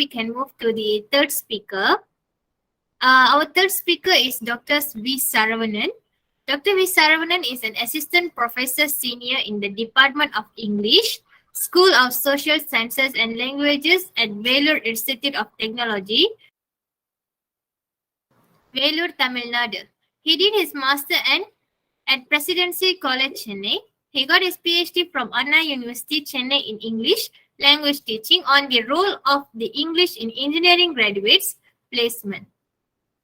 we can move to the third speaker. Our third speaker is Dr. V. Saravanan. Dr. V. Saravanan is an assistant professor senior in the Department of English, School of Social Sciences and Languages at Vellore Institute of Technology, Vellore, Tamil Nadu. He did his master at Presidency College, Chennai. He got his PhD from Anna University, Chennai in English language teaching on the role of the English in engineering graduates placement.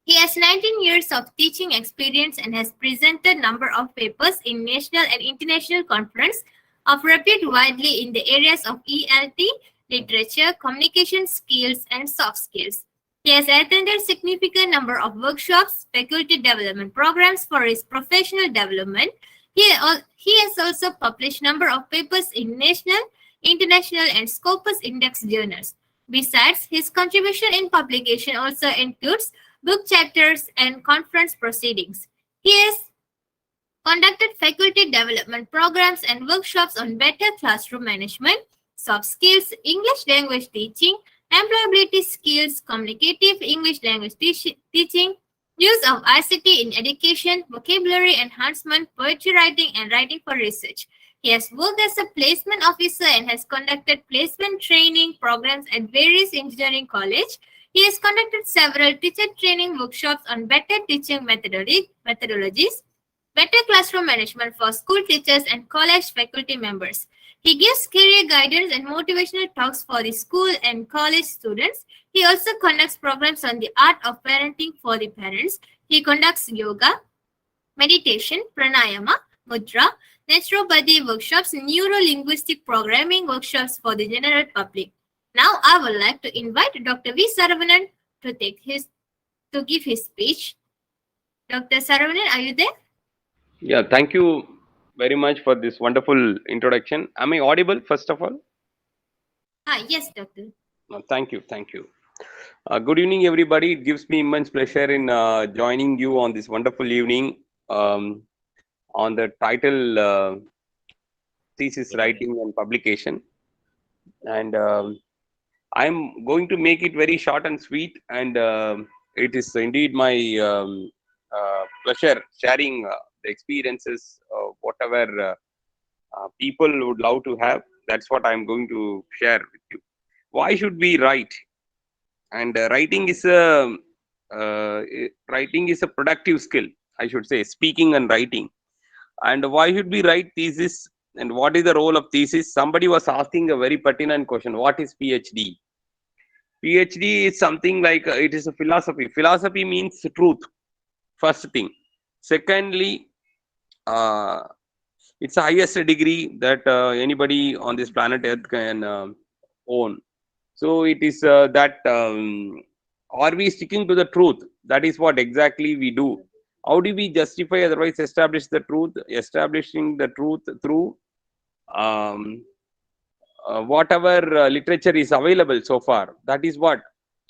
He has 19 years of teaching experience and has presented number of papers in national and international conference of repute widely in the areas of ELT, literature, communication skills, and soft skills. He has attended significant number of workshops, faculty development programs for his professional development. He has also published number of papers in national, international, and Scopus Index journals. Besides, his contribution in publication also includes book chapters and conference proceedings. He has conducted faculty development programs and workshops on better classroom management, soft skills, English language teaching, employability skills, communicative English language teaching, use of ICT in education, vocabulary enhancement, poetry writing, and writing for research. He has worked as a placement officer and has conducted placement training programs at various engineering colleges. He has conducted several teacher training workshops on better teaching methodologies, better classroom management for school teachers and college faculty members. He gives career guidance and motivational talks for the school and college students. He also conducts programs on the art of parenting for the parents. He conducts yoga, meditation, pranayama, mudra, naturopathy workshops, neuro-linguistic programming workshops for the general public. Now I would like to invite Dr. V. Saravanan to give his speech. Dr. Saravanan, are you there? Yeah, thank you very much for this wonderful introduction. Am I audible, first of all? Yes, Doctor. Thank you. Good evening, everybody. It gives me immense pleasure in joining you on this wonderful evening on the title Thesis Writing and Publication. And I'm going to make it very short and sweet. And it is indeed my pleasure sharing the experiences of whatever people would love to have. That's what I'm going to share with you. Why should we write? And writing is a productive skill, I should say, speaking and writing. And why should we write thesis? And what is the role of thesis? Somebody was asking a very pertinent question. What is PhD? PhD is something like it is a philosophy. Philosophy means truth. First thing. Secondly, it's the highest degree that anybody on this planet Earth can own. So it is that are we sticking to the truth? That is what exactly we do. How do we justify, otherwise establish the truth? Establishing the truth through whatever literature is available so far. That is what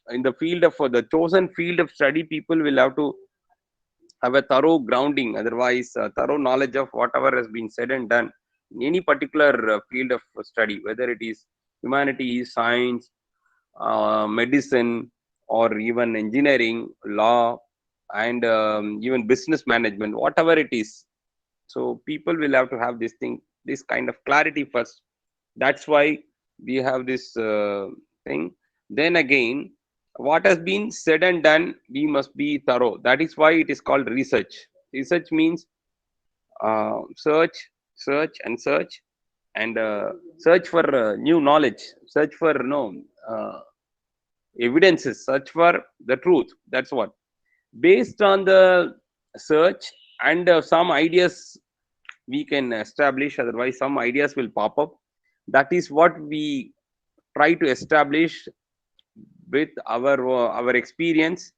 in the field of the chosen field of study, people will have to have a thorough grounding, otherwise thorough knowledge of whatever has been said and done in any particular field of study, whether it is humanities, science, medicine, or even engineering, law, and even business management, whatever it is. So people will have to have this kind of clarity first. That's why we have this thing. Then again, what has been said and done, we must be thorough. That is why it is called research. Research means search and search for new knowledge, search for evidences, search for the truth. That's what. Based on the search and some ideas we can establish, otherwise some ideas will pop up. That is what we try to establish with our experience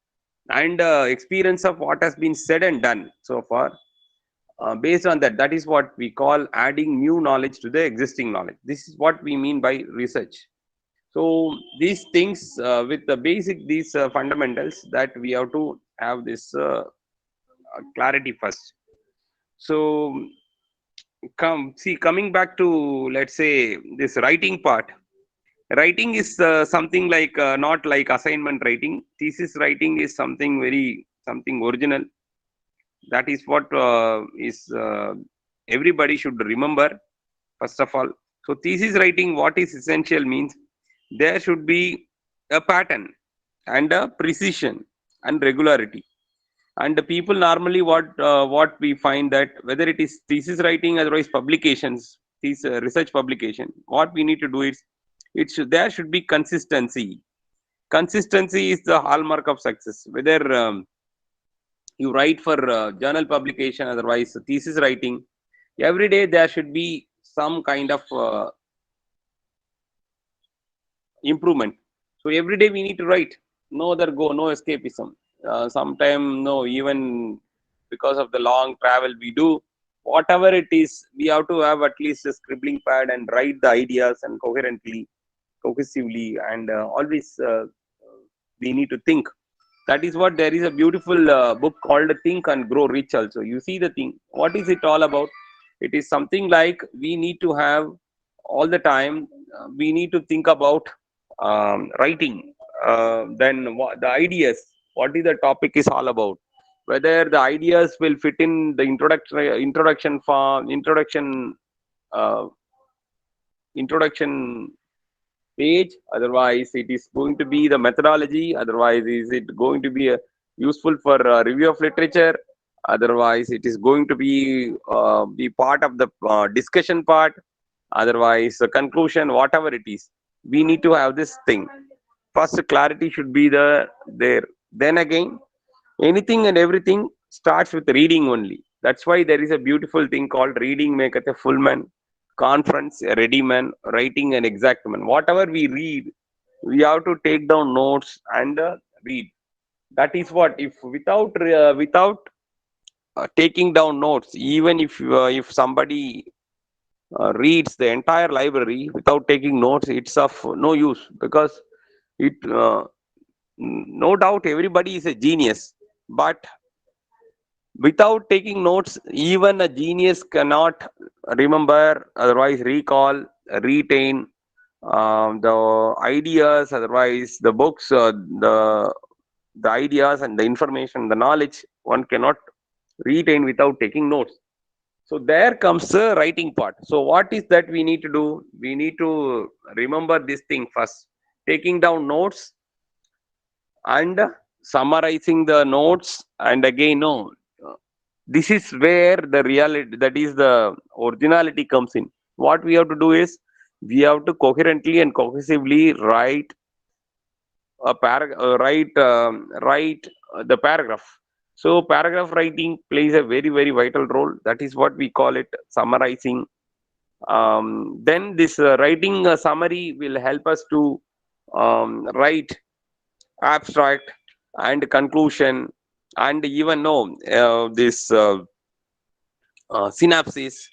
and experience of what has been said and done so far. Based on that, that is what we call adding new knowledge to the existing knowledge. This is what we mean by research. So these things with the basic, these fundamentals, that we have to have this clarity first. So coming back to, let's say, this writing part. Writing is something like not like assignment writing. Thesis writing is something very something original. That is what is everybody should remember first of all. So thesis writing, what is essential means there should be a pattern and a precision and regularity. And the people normally what we find that whether it is thesis writing, otherwise publications, these research publication, what we need to do is there should be consistency. Consistency is the hallmark of success. Whether you write for journal publication, otherwise thesis writing, every day there should be some kind of improvement. So every day we need to write. No other go, no escapism. Sometime no, even because of the long travel we do, whatever it is, we have to have at least a scribbling pad and write the ideas and coherently, cohesively, and always we need to think. That is what there is a beautiful book called Think and Grow Rich also. You see the thing. What is it all about? It is something like we need to have all the time, we need to think about writing. Then the ideas, what is the topic is all about. Whether the ideas will fit in the introduction form, uh, introduction page, otherwise it is going to be the methodology, otherwise is it going to be useful for review of literature, otherwise it is going to be part of the discussion part, otherwise the conclusion, whatever it is, we need to have this thing. First clarity should be there. Then again, anything and everything starts with reading only. That's why there is a beautiful thing called reading maketh a full man, conference a ready man, writing an exact man. Whatever we read, we have to take down notes and read. That is what, if without taking down notes, even if somebody reads the entire library without taking notes, it's of no use, because it no doubt everybody is a genius, but without taking notes, even a genius cannot remember, otherwise recall, retain the ideas, otherwise the books, the the ideas and the information, the knowledge, one cannot retain without taking notes. So there comes the writing part. So what is that we need to do? We need to remember this thing first, taking down notes and summarizing the notes. And again, no, this is where the reality, that is the originality, comes in. What we have to do is we have to coherently and cohesively write write the paragraph. So paragraph writing plays a very very vital role. That is what we call it summarizing. Then this writing summary will help us to write abstract and conclusion, and even know this synopsis.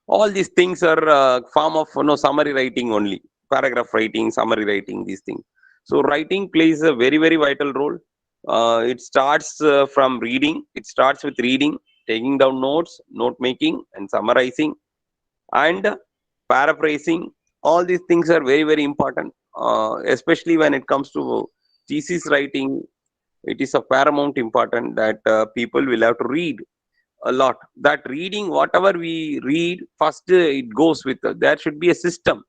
All these things are form of summary writing only. Paragraph writing, summary writing, these things. So writing plays a very very vital role. It starts from reading. It starts with reading, taking down notes, note making, and summarizing, and paraphrasing. All these things are very very important, especially when it comes to thesis writing. It is of paramount important that people will have to read a lot. That reading, whatever we read first, it goes with there should be a system,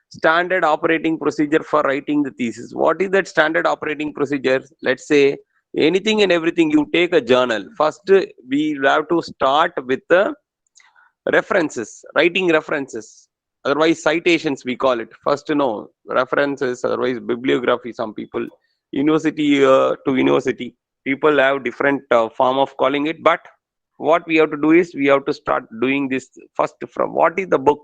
standard operating procedure for writing the thesis. What is that standard operating procedure? Let's say anything and everything, you take a journal first, we have to start with the references, writing references, otherwise citations we call it. First, no, references, otherwise bibliography. Some people, university to university, people have different form of calling it, but what we have to do is we have to start doing this first from what is the book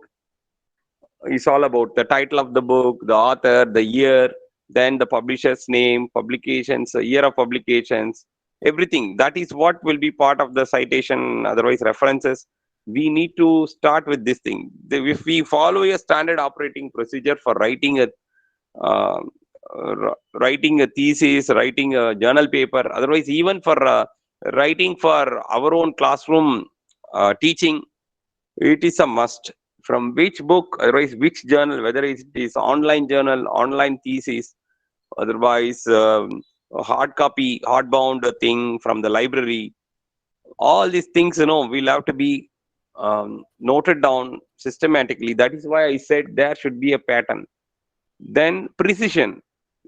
is all about, the title of the book, the author, the year, then the publisher's name, publications, year of publications, everything. That is what will be part of the citation, otherwise references. We need to start with this thing. If we follow a standard operating procedure for uh, writing a thesis, writing a journal paper, otherwise even for writing for our own classroom teaching, it is a must. from which book, otherwise which journal, whether it is online journal, online thesis, otherwise hard copy, hardbound thing from the library. All these things, will have to be noted down systematically. That is why I said there should be a pattern. Then precision,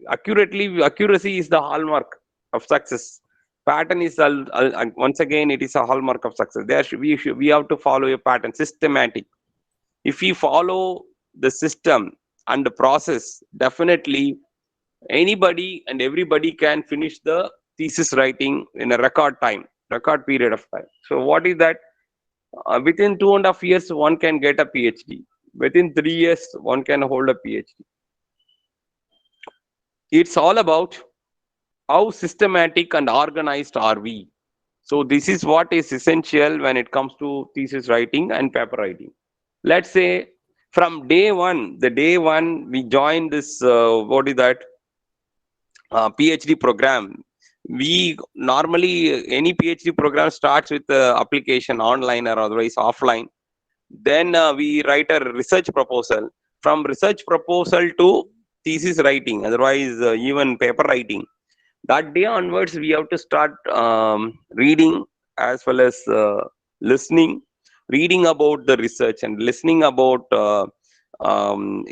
accuracy is the hallmark of success. Pattern is once again it is a hallmark of success. We have to follow a pattern, systematic. If we follow the system and the process, definitely anybody and everybody can finish the thesis writing in a record period of time. So what is that? Within 2.5 years, one can get a PhD. Within 3 years, one can hold a PhD. It's all about how systematic and organized are we. So this is what is essential when it comes to thesis writing and paper writing. Let's say from day one, the day one we join this, what is that, PhD program. We normally, any PhD program starts with application online or otherwise offline. Then we write a research proposal. From research proposal to thesis writing, otherwise even paper writing. That day onwards, we have to start reading as well as listening, reading about the research and listening about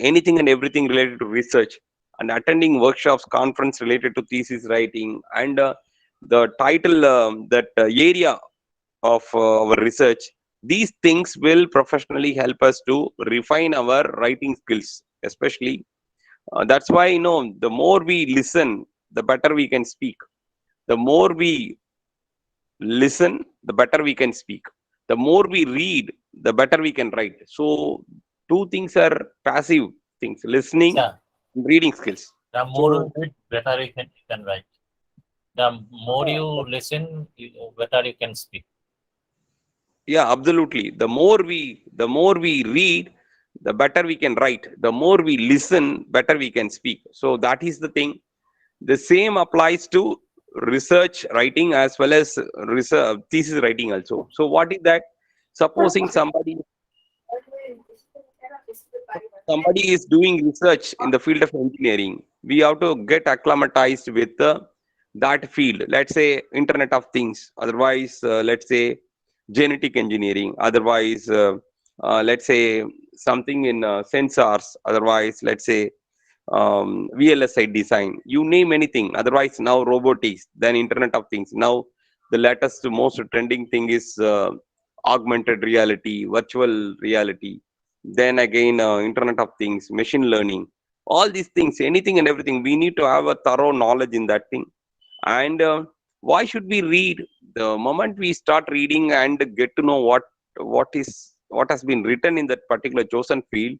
anything and everything related to research, and attending workshops, conference related to thesis writing, and the title, that area of our research. These things will professionally help us to refine our writing skills, especially. That's why, the more we listen, the better we can speak. The more we listen, the better we can speak. The more we read, the better we can write. So, two things are passive things: listening, Yeah, and reading skills. the more So, you read, better you can write. The more you listen, better you can speak. yeah, absolutely. The more we read, the better we can write. The more we listen, better we can speak. So that is the thing. The same applies to research writing as well as research thesis writing also. So what is that? Supposing somebody is doing research in the field of engineering, we have to get acclimatized with that field. Let's say Internet of Things, otherwise let's say genetic engineering, otherwise let's say something in sensors, otherwise let's say VLSI design, you name anything. Otherwise now robotics, then Internet of Things. Now the latest most trending thing is augmented reality, virtual reality, then again Internet of Things, machine learning. All these things, anything and everything, we need to have a thorough knowledge in that thing. And why should we read? The moment we start reading and get to know what has been written in that particular chosen field,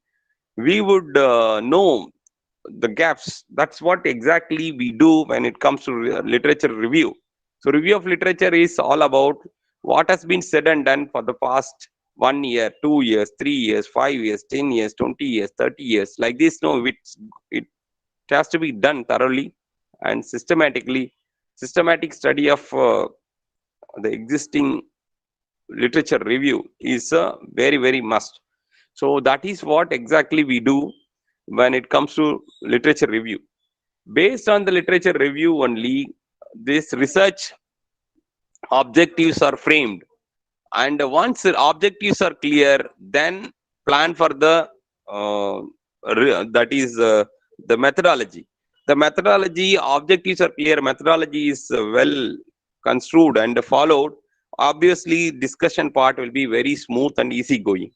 we would know the gaps. That's what exactly we do when it comes to literature review. So review of literature is all about what has been said and done for the past 1 year, 2 years, 3 years, 5 years, 10 years, 20 years, 30 years, like this. No, it has to be done thoroughly and systematically. Systematic study of the existing literature review is very very must. So that is what exactly we do when it comes to literature review. Based on the literature review only, this research objectives are framed, and once the objectives are clear, then plan for the uh, that is the methodology. The methodology objectives are clear, methodology is well construed and followed. Obviously discussion part will be very smooth and easy going.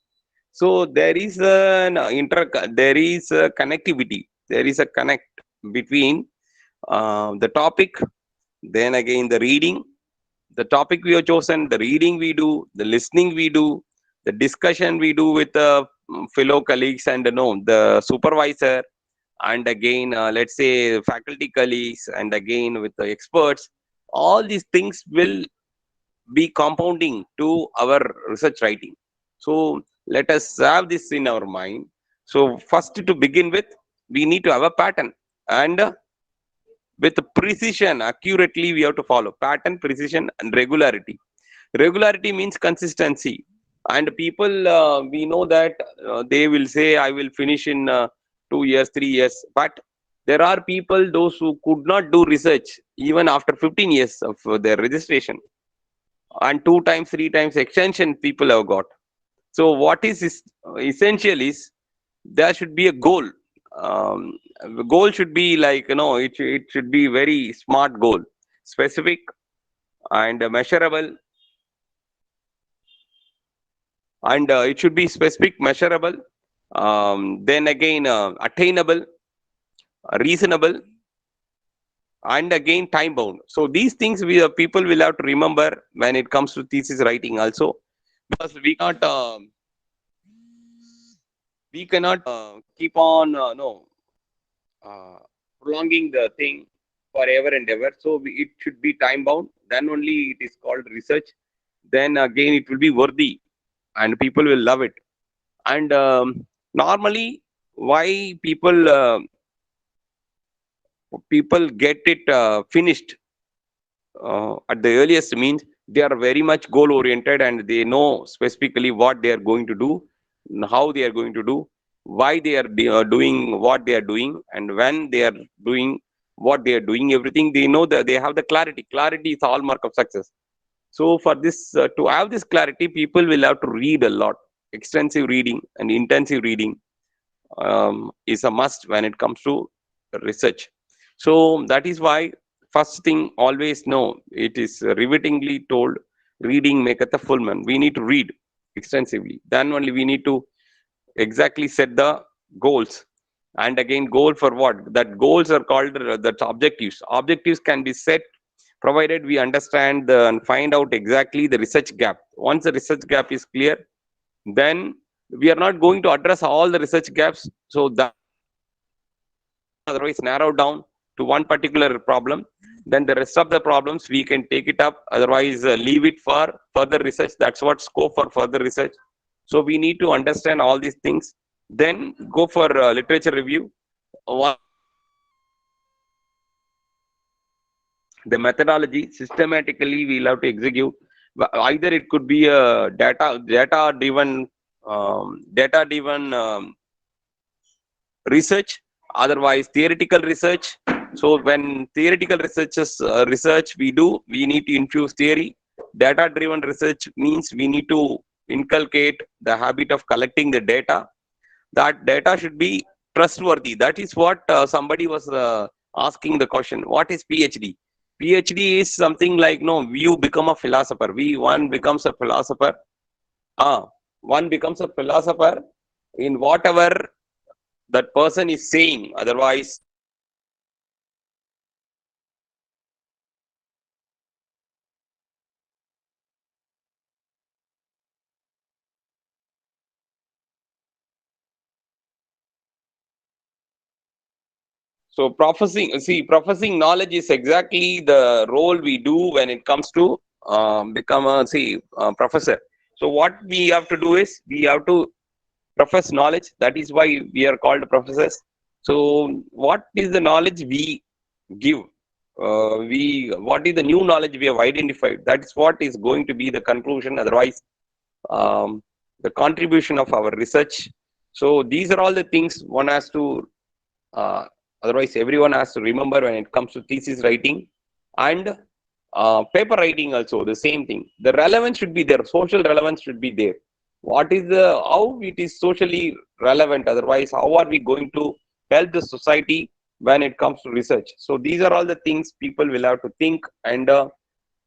So there is there is a connectivity, there is a connect between the topic, then again the reading, the topic we have chosen, the reading we do, the listening we do, the discussion we do with the fellow colleagues and the supervisor, and again let's say faculty colleagues, and again with the experts. All these things will be compounding to our research writing. So let us have this in our mind. So first, to begin with, we need to have a pattern, and with precision, accurately we have to follow pattern, precision, and regularity. Regularity means consistency. And people, we know that they will say I will finish in 2 years, 3 years, but there are people those who could not do research even after 15 years of their registration, and two times, three times extension people have got. So what is essential is there should be a goal. The goal should be like, it should be very smart goal, specific and measurable, and it should be specific, measurable, then again attainable, reasonable, and again time bound. So these things we people will have to remember when it comes to thesis writing also, because we cannot keep on no prolonging the thing forever and ever. So it should be time bound, then only it is called research. Then again it will be worthy and people will love it. And normally, why people get it finished at the earliest means they are very much goal oriented and they know specifically what they are going to do, how they are going to do, why they are doing what they are doing, and when they are doing what they are doing. Everything they know, that they have the clarity. Clarity is the hallmark of success. So for this to have this clarity, people will have to read a lot. Extensive reading and intensive reading is a must when it comes to research. So that is why first thing always know, it is rivetingly told, reading maketh a full man. We need to read extensively. Then only we need to exactly set the goals. And again, goal for what? That goals are called that objectives. Objectives can be set provided we understand and find out exactly the research gap. Once the research gap is clear, then we are not going to address all the research gaps. So that otherwise narrow down to one particular problem. Then the rest of the problems we can take it up. Otherwise, leave it for further research. That's what scope for further research. So we need to understand all these things. Then go for literature review. The methodology systematically we'll have to execute. Either it could be a data driven research, otherwise theoretical research. So when theoretical research we need to infuse theory. Data driven research means we need to inculcate the habit of collecting the data. That data should be trustworthy. That is what somebody was asking the question, what is PhD? PhD is something like, no, you become a philosopher. One becomes a philosopher. One becomes a philosopher in whatever that person is saying. Otherwise, so professing knowledge is exactly the role we do when it comes to become a professor. So what we have to do is we have to profess knowledge. That is why we are called professors. So what is the knowledge we give? What is the new knowledge we have identified? That is what is going to be the conclusion. Otherwise, the contribution of our research. So these are all the things one has to. Otherwise, everyone has to remember when it comes to thesis writing and paper writing. Also, the same thing. The relevance should be there. Social relevance should be there. What is how it is socially relevant? Otherwise, how are we going to help the society when it comes to research? So these are all the things people will have to think and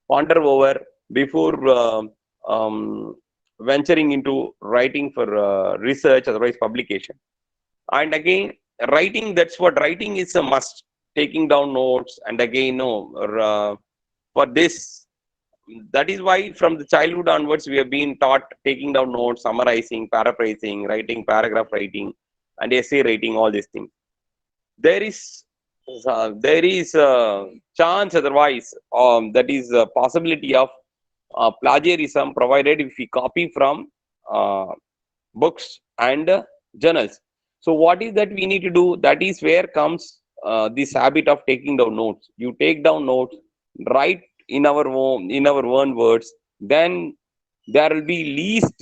ponder over before venturing into writing for research, otherwise publication. And again, writing, that's what writing is a must. Taking down notes, and again, no, for this, that is why from the childhood onwards we have been taught taking down notes, summarizing, paraphrasing, writing, paragraph writing, and essay writing, all these things. There is a chance otherwise, that is a possibility of plagiarism, provided if we copy from uh, books and journals. So what is that we need to do? That is where comes this habit of taking down notes. You take down notes, write in our own words, then there will be least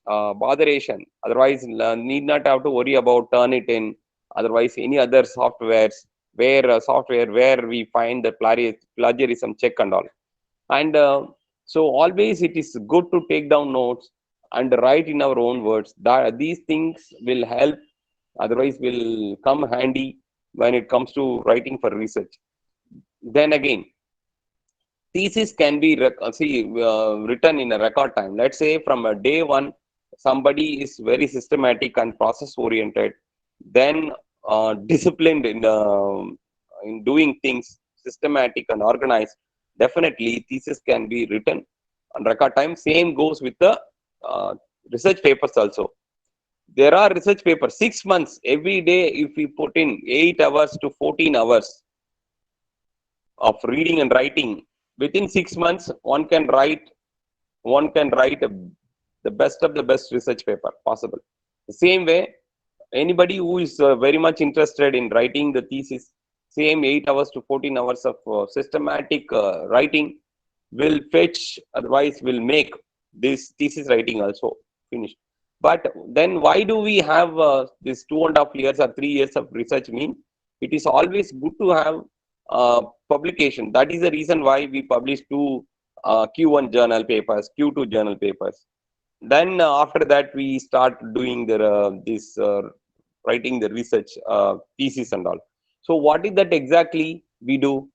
botheration. Otherwise, need not have to worry about Turnitin. Otherwise, any other softwares where we find the plagiarism check and all. And so always it is good to take down notes and write in our own words. That these things will help. Otherwise, will come handy when it comes to writing for research. Then again, thesis can be written in a record time. Let's say from a day one, somebody is very systematic and process oriented, then disciplined in doing things systematic and organized. Definitely, thesis can be written on record time. Same goes with the uh, research papers also. There are research papers 6 months every day. If we put in 8 hours to 14 hours of reading and writing, within 6 months one can write the best of the best research paper possible. The same way, anybody who is very much interested in writing the thesis, same 8 hours to 14 hours of systematic writing will fetch, otherwise will make this thesis writing also finished. But then why do we have this 2.5 years or 3 years of research mean? It is always good to have publication. That is the reason why we publish two Q1 journal papers, Q2 journal papers. Then after that we start doing the this writing the research thesis and all. So what is that exactly we do?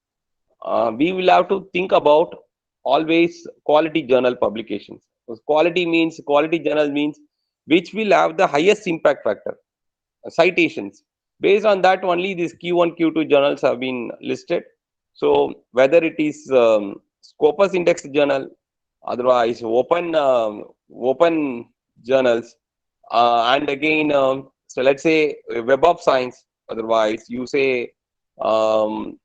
We will have to think about always quality journal publications. Because quality journal means which will have the highest impact factor, citations. Based on that only these Q1, Q2 journals have been listed. So whether it is Scopus Index journal, otherwise open journals, and again, so let's say Web of Science, otherwise you say um,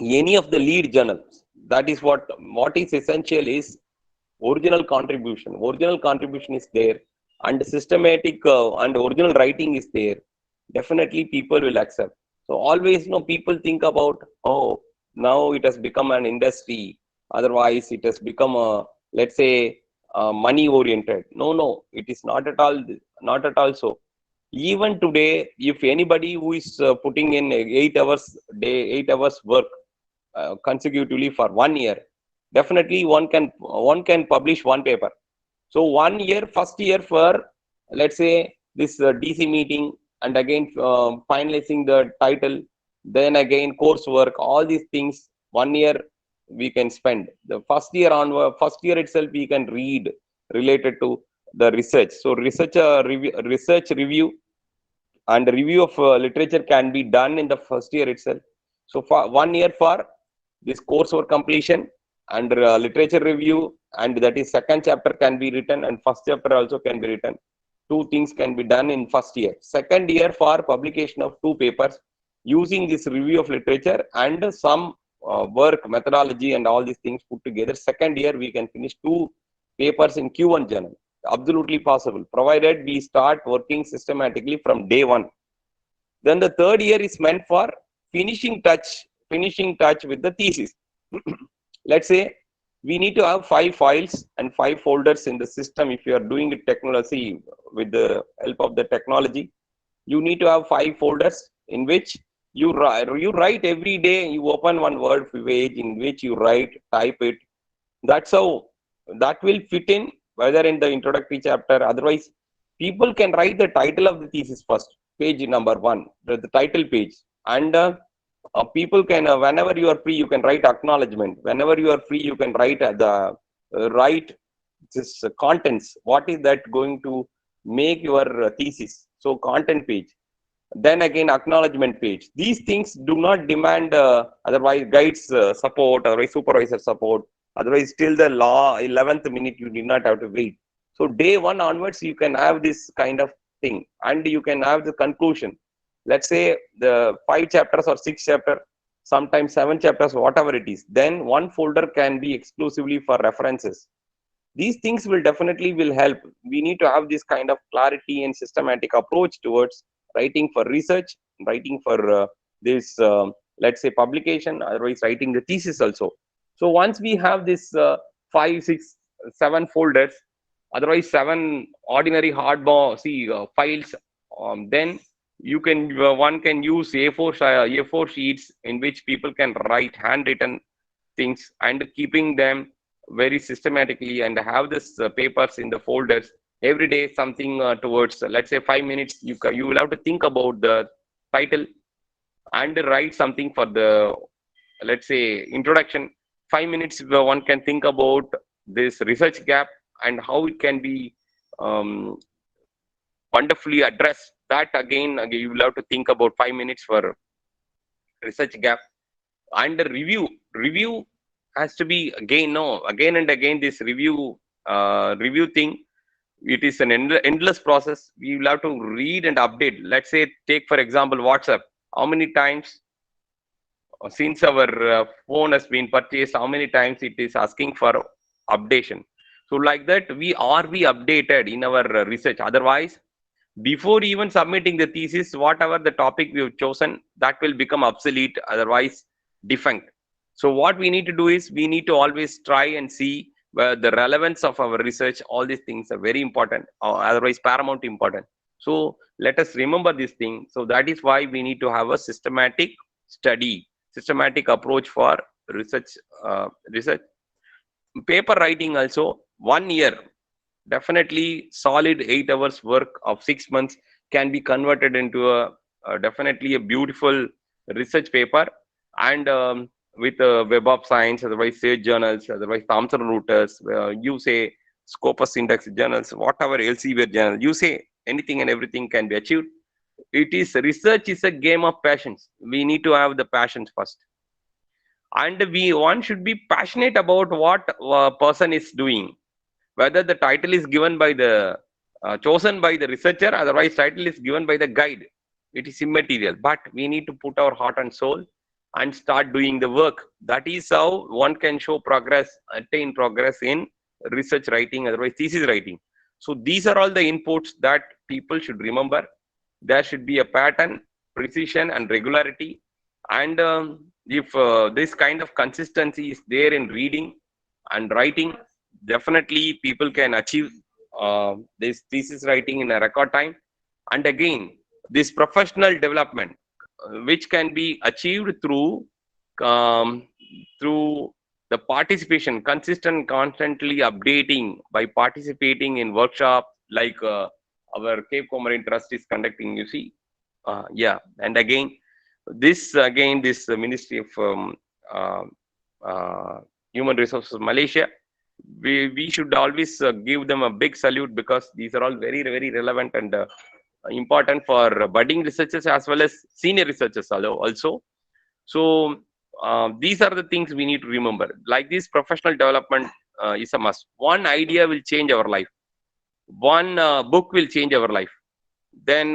any of the lead journals. That is what is essential is original contribution is there, and systematic and original writing is there. Definitely people will accept. So always, people think about, oh, now it has become an industry, otherwise it has become a, let's say, money oriented. No, it is not at all so. Even today, if anybody who is putting in 8 hours work consecutively for 1 year, definitely one can publish one paper. So 1 year, first year for, let's say, this DC meeting, and again finalizing the title, then again coursework, all these things, 1 year we can spend. The first year itself we can read related to the research. So research review and review of literature can be done in the first year itself. So for 1 year for this coursework completion and literature review, and that is second chapter can be written and first chapter also can be written. Two things can be done in first year. Second year for publication of two papers using this review of literature and some work methodology and all these things put together. Second year we can finish two papers in Q1 journal. Absolutely possible, provided we start working systematically from day one. Then the third year is meant for finishing touch with the thesis. Let's say we need to have 5 files and 5 folders in the system. If you are doing it technology, with the help of the technology, you need to have 5 folders in which you write every day. You open one word page in which you type it. That's how that will fit in, whether in the introductory chapter. Otherwise, people can write the title of the thesis first, page number one, the title page. And people can, whenever you are free, you can write acknowledgement. Whenever you are free, you can write this contents. What is that going to make your thesis? So content page, then again acknowledgement page. These things do not demand otherwise guides support, otherwise supervisor support. Otherwise, till the law 11th minute, you did not have to wait. So day one onwards, you can have this kind of thing, and you can have the conclusion. Let's say the 5 chapters or 6 chapter, sometimes 7 chapters, whatever it is. Then one folder can be exclusively for references. These things will help. We need to have this kind of clarity and systematic approach towards writing for research, writing for this let's say publication, otherwise writing the thesis also. So once we have this 5, 6, 7 folders, otherwise 7 ordinary hardbound files. Then you can one can use A4 sheets in which people can write handwritten things and keeping them very systematically and have this papers in the folders every day. Something towards let's say 5 minutes. You will have to think about the title and write something for the, let's say, introduction. 5 minutes one can think about this research gap and how it can be um, wonderfully addressed. That again you will have to think about 5 minutes for research gap. And the review has to be again and again. This review thing, it is an endless process. We will have to read and update. Let's say, take for example WhatsApp. How many times since our phone has been purchased, how many times it is asking for updation? So like that, we updated in our research. Otherwise, before even submitting the thesis, whatever the topic we have chosen, that will become obsolete, otherwise defunct. So what we need to do is, we need to always try and see where the relevance of our research. All these things are very important, or otherwise paramount important. So let us remember this thing. So that is why we need to have a systematic study, systematic approach for research. Research paper writing also, 1 year, definitely solid 8 hours work of 6 months can be converted into definitely a beautiful research paper. And with Web of Science, otherwise Sage journals, otherwise Thomson Reuters, you say Scopus Index journals, whatever Elsevier journal, you say anything and everything can be achieved. It is, research is a game of passions. We need to have the passions first, and one should be passionate about what a person is doing. Whether the title is given by the chosen by the researcher, otherwise title is given by the guide, it is immaterial. But we need to put our heart and soul and start doing the work. That is how one can show progress, attain progress in research writing, otherwise thesis writing. So these are all the inputs that people should remember. There should be a pattern, precision and regularity. And if this kind of consistency is there in reading and writing, definitely people can achieve this thesis writing in a record time. And again, this professional development, which can be achieved through um, through the participation, consistent, constantly updating by participating in workshops like our Cape Comorin Trust is conducting, you see. Yeah, and this Ministry of uh, uh, Human Resources Malaysia, we should always give them a big salute, because these are all very, very relevant and important for budding researchers as well as senior researchers also. So these are the things we need to remember. Like this, professional development is a must. One idea will change our life. One book will change our life. Then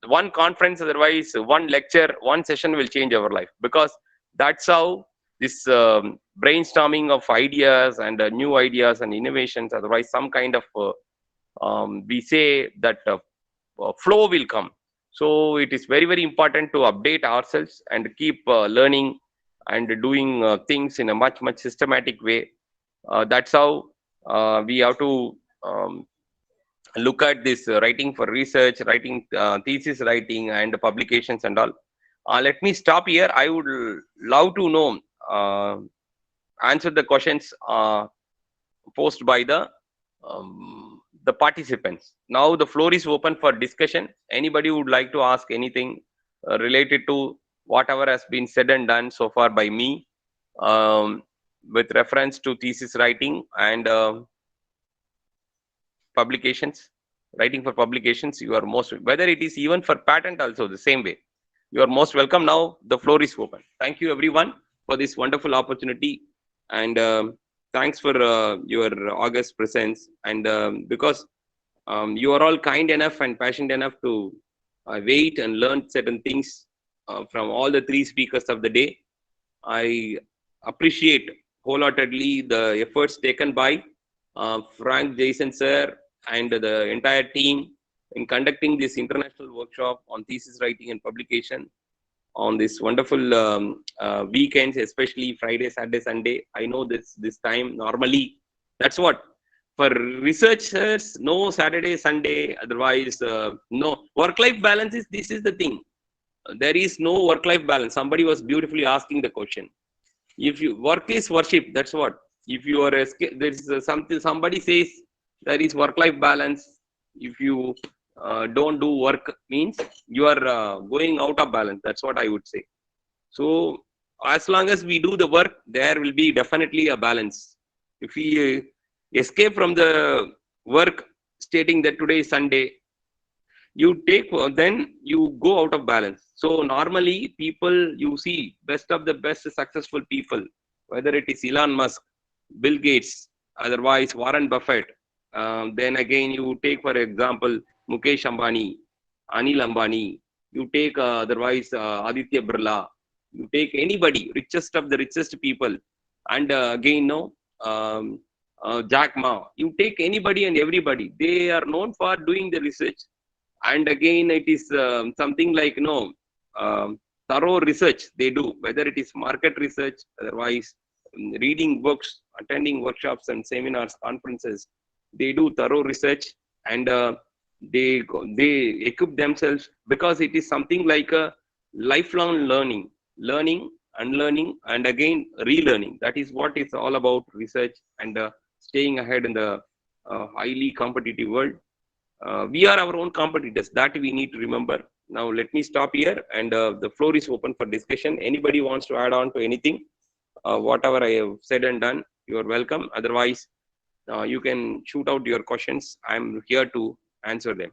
one conference, otherwise one lecture, one session will change our life, because that's how this brainstorming of ideas and new ideas and innovations, otherwise some kind of we say that flow will come. So it is very, very important to update ourselves and keep learning and doing things in a much, much systematic way. That's how we have to look at this writing for research, writing thesis writing and publications and all. Let me stop here. I would love to know, answer the questions posed by the participants. Now the floor is open for discussion. Anybody would like to ask anything related to whatever has been said and done so far by me, with reference to thesis writing and publications, writing for publications, you are most, whether it is even for patent also the same way, you are most welcome. Now the floor is open. Thank you everyone for this wonderful opportunity, and thanks for your august presence. And because you are all kind enough and passionate enough to wait and learn certain things from all the three speakers of the day. I appreciate wholeheartedly the efforts taken by Frank, Jason sir, and the entire team in conducting this international workshop on thesis writing and publication on this wonderful weekends, especially Friday, Saturday, Sunday. I know this time normally That's what. For researchers, no Saturday, Sunday, otherwise, no. Work-life balance is, this is the thing. There is no work-life balance. Somebody was beautifully asking the question. If you work is worship, that's what. If you are, there is something, somebody says there is work-life balance. If you don't do work, means you are going out of balance. That's what I would say. So as long as we do the work, there will be definitely a balance. If we escape from the work, stating that today is Sunday, you take, then you go out of balance. So normally people, you see best of the best successful people, whether it is Elon Musk, Bill Gates, otherwise Warren Buffett, then again you take for example Mukesh Ambani, Anil Ambani, you take otherwise Aditya Birla, you take anybody, richest of the richest people, and again no, um, Jack Ma, you take anybody and everybody, they are known for doing the research. And again it is something like, you know, thorough research they do, whether it is market research, otherwise reading books, attending workshops and seminars, conferences, they do thorough research. And they equip themselves, because it is something like a lifelong learning, learning, unlearning, and again relearning. That is what it's all about, research, and staying ahead in the highly competitive world. We are our own competitors, that we need to remember. Now let me stop here, and the floor is open for discussion. Anybody wants to add on to anything, whatever I have said and done, you are welcome. Otherwise you can shoot out your questions, I'm here to answer them.